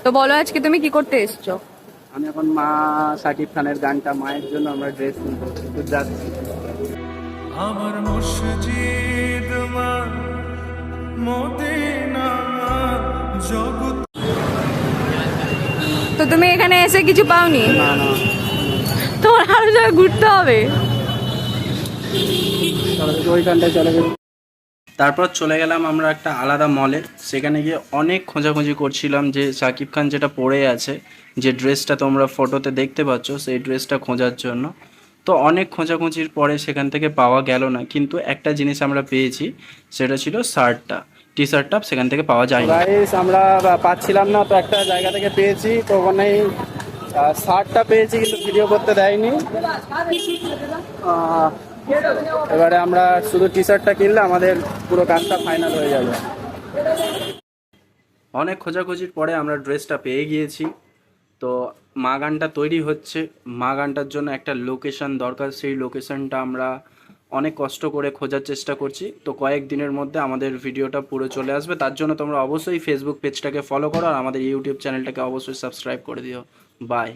তো বলো আজকে তুমি কি করতে এসছো? আমি এখন মা শাকিব খানের গানটা মায়ের জন্য আমরা ড্রেস কিনতে যাচ্ছি। আমার মসজিদ মা মদিনা জগৎ। তো তুমি এখানে এসে কিছু পাওনি? না না, তোমার আরো জায়গায় ঘুরতে হবে। ওইখানটায় চলে গেল। তারপর চলে গেলাম আমরা একটা আলাদা মলে। সেখানে গিয়ে অনেক খোঁজাখুঁজি করছিলাম যে শাকিব খান যেটা পরে আছে, যে ড্রেসটা তোমরা ফটোতে দেখতে পাচ্ছ, সেই ড্রেসটা খোঁজার জন্য। তো অনেক খোঁজাখুঁজির পরে সেখান থেকে পাওয়া গেল না, কিন্তু একটা জিনিস আমরা পেয়েছি, সেটা ছিল শার্টটা। টি শার্টটা সেখান থেকে পাওয়া যায় না। আমরা পাচ্ছিলাম না, তো একটা জায়গা থেকে পেয়েছি, তো ওখানেই শার্টটা পেয়েছি, কিন্তু ভিডিও করতে দেয়নি। এবারে আমরা শুধু টি শার্টটা কিনলে আমাদের পুরো কাজটা ফাইনাল হয়ে যাবে। অনেক খোঁজাখুঁজির পরে আমরা ড্রেসটা পেয়ে গিয়েছি। তো মা গানটা তৈরি হচ্ছে। মা গানটার জন্য একটা লোকেশন দরকার, সেই লোকেশনটা আমরা অনেক কষ্ট করে খোঁজার চেষ্টা করছি। তো কয়েকদিনের মধ্যে আমাদের ভিডিওটা পুরো চলে আসবে। তার জন্য তোমরা অবশ্যই ফেসবুক পেজটাকে ফলো করো আর আমাদের ইউটিউব চ্যানেলটাকে অবশ্যই সাবস্ক্রাইব করে দিও। বাই।